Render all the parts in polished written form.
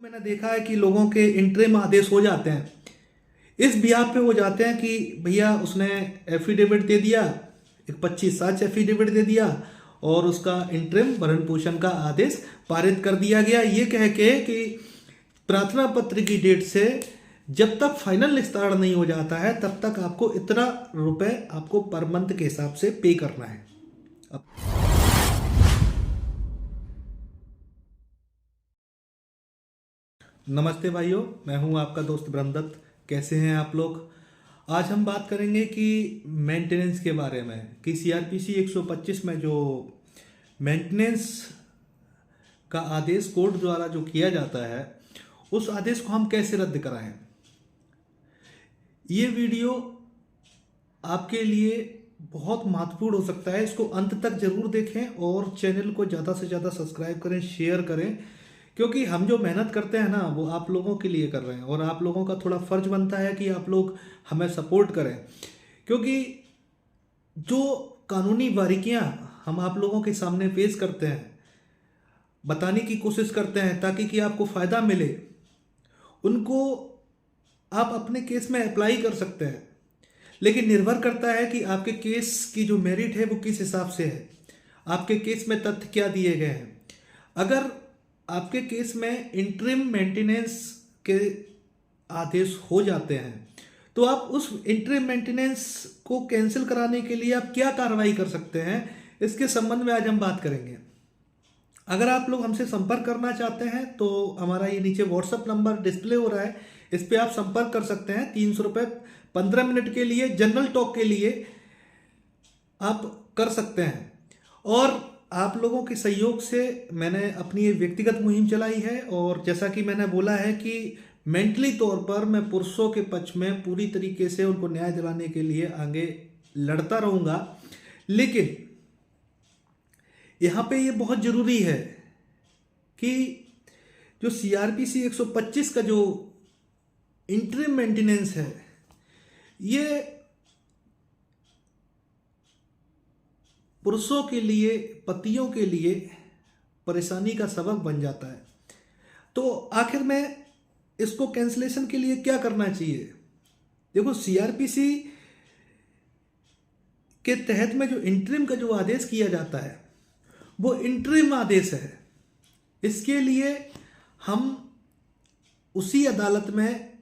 मैंने देखा है कि लोगों के इंटरिम आदेश हो जाते हैं। इस बिहाफ पे हो जाते हैं कि भैया उसने एफिडेविट दे दिया, एक 25/7 एफिडेविट दे दिया और उसका इंटरिम भरण पोषण का आदेश पारित कर दिया गया, ये कह के कि प्रार्थना पत्र की डेट से जब तक फाइनल निस्तारण नहीं हो जाता है तब तक आपको इतना रुपए आपको पर मंथ के हिसाब से पे करना है। नमस्ते भाइयों, मैं हूं आपका दोस्त ब्रह्मदत्त। कैसे हैं आप लोग? आज हम बात करेंगे कि मेंटेनेंस के बारे में कि सीआरपीसी 125 में जो मेंटेनेंस का आदेश कोर्ट द्वारा जो किया जाता है उस आदेश को हम कैसे रद्द कराएं। ये वीडियो आपके लिए बहुत महत्वपूर्ण हो सकता है, इसको अंत तक जरूर देखें और चैनल को ज़्यादा से ज़्यादा सब्सक्राइब करें, शेयर करें, क्योंकि हम जो मेहनत करते हैं ना वो आप लोगों के लिए कर रहे हैं और आप लोगों का थोड़ा फर्ज बनता है कि आप लोग हमें सपोर्ट करें, क्योंकि जो कानूनी बारीकियां हम आप लोगों के सामने पेश करते हैं, बताने की कोशिश करते हैं ताकि कि आपको फ़ायदा मिले, उनको आप अपने केस में अप्लाई कर सकते हैं। लेकिन निर्भर करता है कि आपके केस की जो मेरिट है वो किस हिसाब से है, आपके केस में तथ्य क्या दिए गए हैं। अगर आपके केस में इंटरिम मेंटेनेंस के आदेश हो जाते हैं तो आप उस इंटरिम मेंटेनेंस को कैंसिल कराने के लिए आप क्या कार्रवाई कर सकते हैं, इसके संबंध में आज हम बात करेंगे। अगर आप लोग हमसे संपर्क करना चाहते हैं तो हमारा ये नीचे व्हाट्सएप नंबर डिस्प्ले हो रहा है, इस पर आप संपर्क कर सकते हैं। 300 रुपये 15 मिनट के लिए जनरल टॉक के लिए आप कर सकते हैं। और आप लोगों के सहयोग से मैंने अपनी एक व्यक्तिगत मुहिम चलाई है और जैसा कि मैंने बोला है कि मेंटली तौर पर मैं पुरुषों के पक्ष में पूरी तरीके से उनको न्याय दिलाने के लिए आगे लड़ता रहूँगा। लेकिन यहाँ पे ये बहुत ज़रूरी है कि जो सीआरपीसी 125 का जो इंटरिम मेंटेनेंस है ये पुरुषों के लिए, पतियों के लिए परेशानी का सबक बन जाता है। तो आखिर में इसको कैंसलेशन के लिए क्या करना चाहिए? देखो, सीआरपीसी के तहत में जो इंटरिम का जो आदेश किया जाता है वो इंटरिम आदेश है। इसके लिए हम उसी अदालत में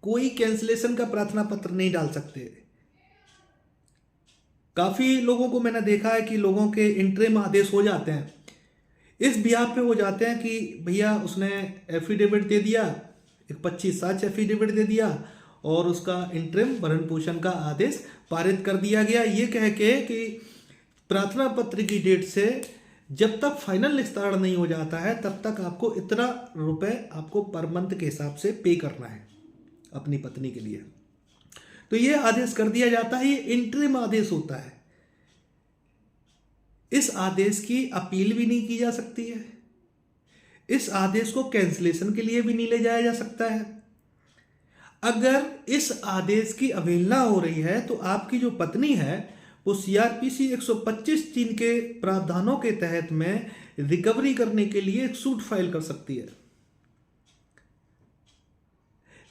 कोई कैंसलेशन का प्रार्थना पत्र नहीं डाल सकते। काफ़ी लोगों को मैंने देखा है कि लोगों के इंटरिम आदेश हो जाते हैं। इस बिहाफ पे हो जाते हैं कि भैया उसने एफिडेविट दे दिया, एक 25/7 एफिडेविट दे दिया और उसका इंटरिम भरण पोषण का आदेश पारित कर दिया गया, ये कह के कि प्रार्थना पत्र की डेट से जब तक फाइनल निस्तारण नहीं हो जाता है तब तक आपको इतना रुपए आपको पर मंथ के हिसाब से पे करना है अपनी पत्नी के लिए। तो ये आदेश कर दिया जाता है, ये इंटरिम आदेश होता है। इस आदेश की अपील भी नहीं की जा सकती है, इस आदेश को कैंसलेशन के लिए भी नहीं ले जाया जा सकता है। अगर इस आदेश की अवहेलना हो रही है तो आपकी जो पत्नी है वो सीआरपीसी 125(3) के प्रावधानों के तहत में रिकवरी करने के लिए एक सूट फाइल कर सकती है।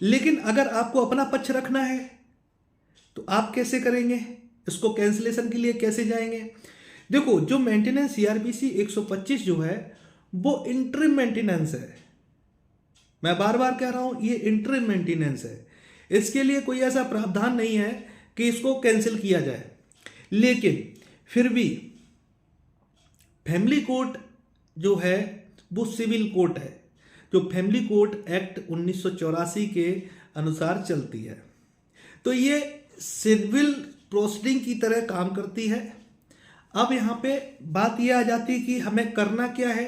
लेकिन अगर आपको अपना पक्ष रखना है तो आप कैसे करेंगे? इसको कैंसलेशन के लिए कैसे जाएंगे? देखो, जो मेंटेनेंस सीआरपीसी 125 जो है वो इंटरिम मेंटेनेंस है। मैं बार बार कह रहा हूं, ये इंटरिम मेंटेनेंस है। इसके लिए कोई ऐसा प्रावधान नहीं है कि इसको कैंसिल किया जाए। लेकिन फिर भी फैमिली कोर्ट जो है वो सिविल कोर्ट है, जो फैमिली कोर्ट एक्ट 1984 के अनुसार चलती है। तो ये सिविल प्रोसीडिंग की तरह काम करती है। अब यहाँ पे बात ये आ जाती है कि हमें करना क्या है।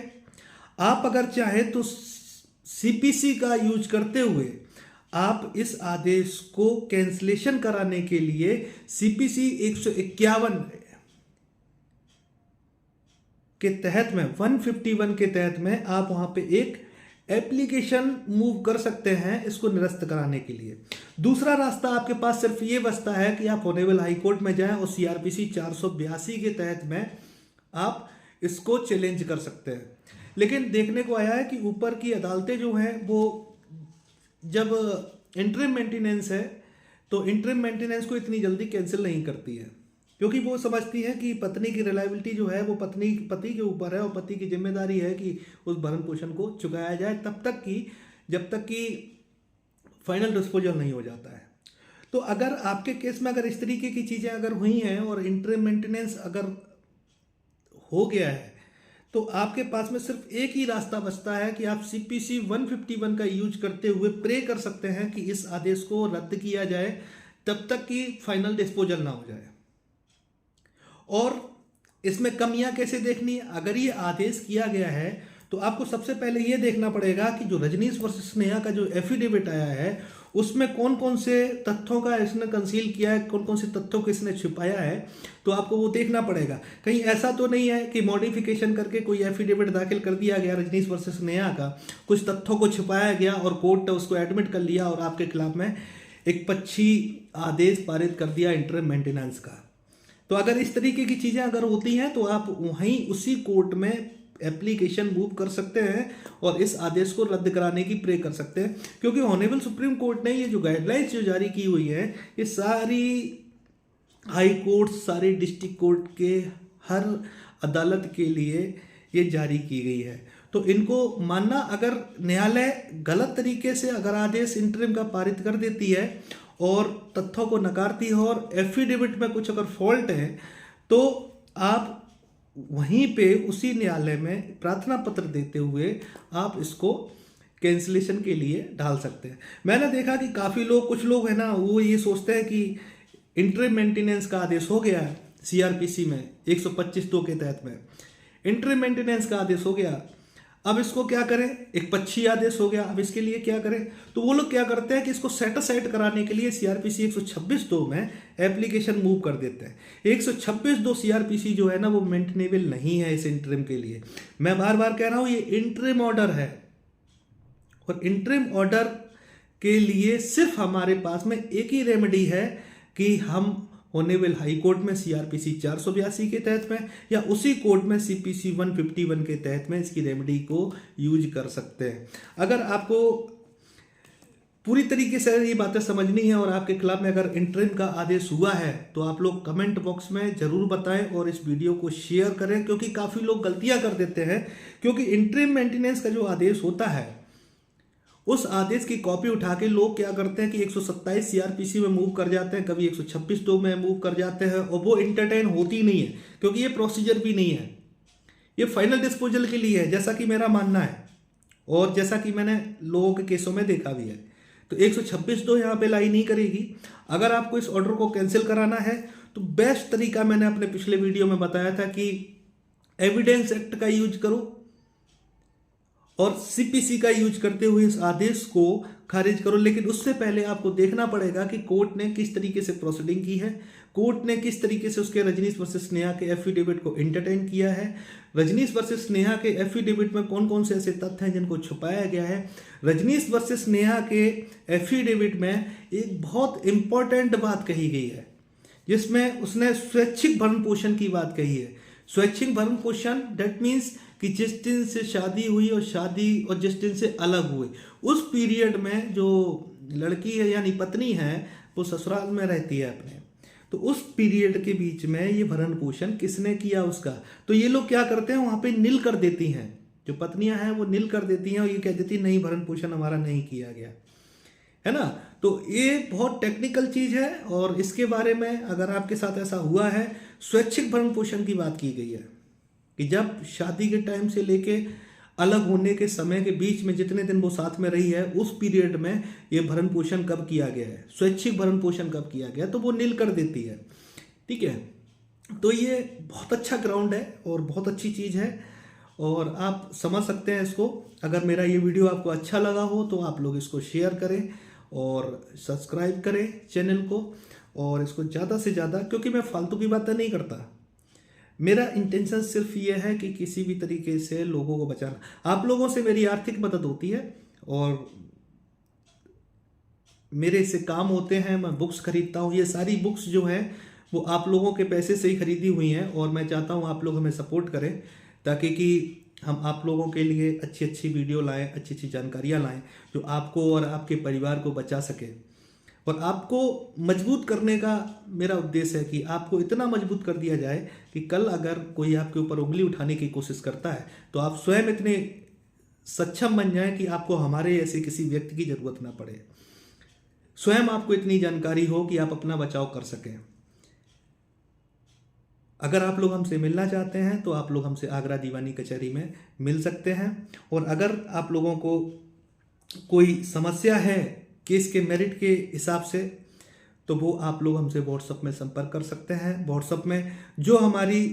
आप अगर चाहे तो सीपीसी का यूज करते हुए आप इस आदेश को कैंसलेशन कराने के लिए सीपीसी 151 के तहत में 151 के तहत में आप वहां पे एक एप्लीकेशन मूव कर सकते हैं इसको निरस्त कराने के लिए। दूसरा रास्ता आपके पास सिर्फ ये बचता है कि आप ऑनरेबल हाई कोर्ट में जाएं और सीआरपीसी 482 के तहत में आप इसको चैलेंज कर सकते हैं। लेकिन देखने को आया है कि ऊपर की अदालतें जो हैं वो जब इंटरिम मेंटेनेंस है तो इंटरिम मेंटेनेंस को इतनी जल्दी कैंसिल नहीं करती है, क्योंकि वो समझती है कि पत्नी की रिलायबिलिटी जो है वो पति के ऊपर है और पति की जिम्मेदारी है कि उस भरण पोषण को चुकाया जाए तब तक कि जब तक कि फाइनल डिस्पोजल नहीं हो जाता है। तो अगर आपके केस में अगर इस तरीके की चीज़ें अगर हुई हैं और इंटरिम मेंटेनेंस अगर हो गया है तो आपके पास में सिर्फ एक ही रास्ता बचता है कि आप CPC 151 का यूज करते हुए प्रे कर सकते हैं कि इस आदेश को रद्द किया जाए तब तक कि फाइनल डिस्पोजल ना हो जाए। और इसमें कमियां कैसे देखनी है? अगर ये आदेश किया गया है तो आपको सबसे पहले ये देखना पड़ेगा कि जो रजनीश वर्सेस नेहा का जो एफिडेविट आया है उसमें कौन कौन से तथ्यों का इसने कंसील किया है, कौन कौन से तथ्यों को इसने छिपाया है, तो आपको वो देखना पड़ेगा। कहीं ऐसा तो नहीं है कि मॉडिफिकेशन करके कोई एफिडेविट दाखिल कर दिया गया रजनीश वर्सेस नेहा का, कुछ तथ्यों को छिपाया गया और कोर्ट ने उसको एडमिट कर लिया और आपके खिलाफ में एक पक्षी आदेश पारित कर दिया इंटरिम मेंटेनेंस का। तो अगर इस तरीके की चीज़ें अगर होती हैं तो आप वहीं उसी कोर्ट में एप्लीकेशन मूव कर सकते हैं और इस आदेश को रद्द कराने की प्रे कर सकते हैं, क्योंकि ऑनरेबल सुप्रीम कोर्ट ने ये जो गाइडलाइंस जो जारी की हुई है ये सारी हाई कोर्ट, सारी डिस्ट्रिक्ट कोर्ट के हर अदालत के लिए ये जारी की गई है। तो इनको मानना, अगर न्यायालय गलत तरीके से अगर आदेश इंटरिम का पारित कर देती है और तथ्यों को नकारती है और एफिडेविट में कुछ अगर फॉल्ट है तो आप वहीं पे उसी न्यायालय में प्रार्थना पत्र देते हुए आप इसको कैंसिलेशन के लिए डाल सकते हैं। मैंने देखा कि काफ़ी लोग, कुछ लोग हैं ना, वो ये सोचते हैं कि इंटरिम मेंटेनेंस का आदेश हो गया CRPC में 125(2) के तहत में इंटरिम मेंटेनेंस का आदेश हो गया, अब इसको क्या करें, एक पक्षी आदेश हो गया, अब इसके लिए क्या करें। तो वो लोग क्या करते हैं कि इसको सेटिस्फाइड कराने के लिए CRPC 126(2) में एप्लीकेशन मूव कर देते हैं। 126(2) CRPC जो है ना वो मेंटेनेबल नहीं है इस इंटरिम के लिए। मैं बार बार कह रहा हूं ये इंटरिम ऑर्डर है और इंटरिम ऑर्डर के लिए सिर्फ हमारे पास में एक ही रेमेडी है कि हम ऑनरेबल हाई कोर्ट में CRPC 482 के तहत में या उसी कोर्ट में CPC 151 के तहत में इसकी रेमेडी को यूज कर सकते हैं। अगर आपको पूरी तरीके से ये बातें समझनी है और आपके खिलाफ में अगर इंटरिम का आदेश हुआ है तो आप लोग कमेंट बॉक्स में जरूर बताएं और इस वीडियो को शेयर करें, क्योंकि काफ़ी लोग गलतियां कर देते हैं। क्योंकि इंटरिम मेंटेनेंस का जो आदेश होता है उस आदेश की कॉपी उठा के लोग क्या करते हैं कि 127 CRPC में मूव कर जाते हैं, कभी 126(2) में मूव कर जाते हैं और वो इंटरटेन होती नहीं है, क्योंकि ये प्रोसीजर भी नहीं है, ये फाइनल डिस्पोजल के लिए है, जैसा कि मेरा मानना है और जैसा कि मैंने लोगों के केसों में देखा भी है। तो 126(2) यहाँ पे लाई नहीं करेगी। अगर आपको इस ऑर्डर को कैंसिल कराना है तो बेस्ट तरीका मैंने अपने पिछले वीडियो में बताया था कि एविडेंस एक्ट का यूज करो और CPC का यूज करते हुए इस आदेश को खारिज करो। लेकिन उससे पहले आपको देखना पड़ेगा कि कोर्ट ने किस तरीके से प्रोसीडिंग की है, कोर्ट ने किस तरीके से उसके रजनीश वर्सेस नेहा के एफिडेविट को एंटरटेन किया है, रजनीश वर्सेस नेहा के एफिडेविट में कौन कौन से ऐसे तथ्य हैं जिनको छुपाया गया है। रजनीश वर्सेस नेहा के एफिडेविट में एक बहुत इंपॉर्टेंट बात कही गई है जिसमें उसने स्वैच्छिक भरण पोषण की बात कही है। स्वैच्छिक भरण पोषण दैट मीन्स कि जिस दिन से शादी हुई और जिस दिन से अलग हुए उस पीरियड में जो लड़की है यानी पत्नी है वो ससुराल में रहती है अपने, तो उस पीरियड के बीच में ये भरण पोषण किसने किया उसका। तो ये लोग क्या करते हैं वहां पे नील कर देती हैं, जो पत्नियां हैं वो नील कर देती हैं और ये कह देती नहीं भरण पोषण हमारा नहीं किया गया है ना। तो ये बहुत टेक्निकल चीज है और इसके बारे में अगर आपके साथ ऐसा हुआ है, स्वैच्छिक भरण पोषण की बात की गई है कि जब शादी के टाइम से लेके अलग होने के समय के बीच में जितने दिन वो साथ में रही है उस पीरियड में ये भरण पोषण कब किया गया है, स्वैच्छिक भरण पोषण कब किया गया, तो वो नील कर देती है। ठीक है, तो ये बहुत अच्छा ग्राउंड है और बहुत अच्छी चीज़ है और आप समझ सकते हैं इसको। अगर मेरा ये वीडियो आपको अच्छा लगा हो तो आप लोग इसको शेयर करें और सब्सक्राइब करें चैनल को और इसको ज़्यादा से ज़्यादा, क्योंकि मैं फालतू की बातें नहीं करता, मेरा इंटेंशन सिर्फ ये है कि किसी भी तरीके से लोगों को बचाना। आप लोगों से मेरी आर्थिक मदद होती है और मेरे से काम होते हैं, मैं बुक्स खरीदता हूँ, ये सारी बुक्स जो हैं वो आप लोगों के पैसे से ही खरीदी हुई हैं और मैं चाहता हूँ आप लोग हमें सपोर्ट करें ताकि कि हम आप लोगों के लिए अच्छी अच्छी वीडियो लाएं, अच्छी अच्छी जानकारियां लाएं जो आपको और आपके परिवार को बचा सके। और आपको मजबूत करने का मेरा उद्देश्य है कि आपको इतना मजबूत कर दिया जाए कि कल अगर कोई आपके ऊपर उंगली उठाने की कोशिश करता है तो आप स्वयं इतने सक्षम बन जाएं कि आपको हमारे ऐसे किसी व्यक्ति की जरूरत ना पड़े। स्वयं आपको इतनी जानकारी हो कि आप अपना बचाव कर सकें। अगर आप लोग हमसे मिलना चाहते हैं तो आप लोग हमसे आगरा दीवानी कचहरी में मिल सकते हैं। और अगर आप लोगों को कोई समस्या है केस के मेरिट के हिसाब से तो वो आप लोग हमसे व्हाट्सएप में संपर्क कर सकते हैं। व्हाट्सएप में जो हमारी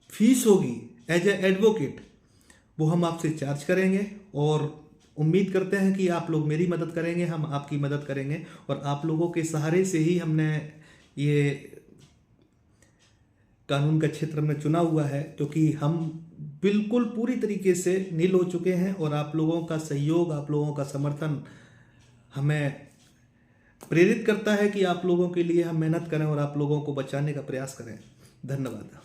फीस होगी एज ए एडवोकेट वो हम आपसे चार्ज करेंगे और उम्मीद करते हैं कि आप लोग मेरी मदद करेंगे, हम आपकी मदद करेंगे। और आप लोगों के सहारे से ही हमने ये कानून का क्षेत्र में चुना हुआ है, क्योंकि हम बिल्कुल पूरी तरीके से नील हो चुके हैं और आप लोगों का सहयोग, आप लोगों का समर्थन हमें प्रेरित करता है कि आप लोगों के लिए हम मेहनत करें और आप लोगों को बचाने का प्रयास करें। धन्यवाद।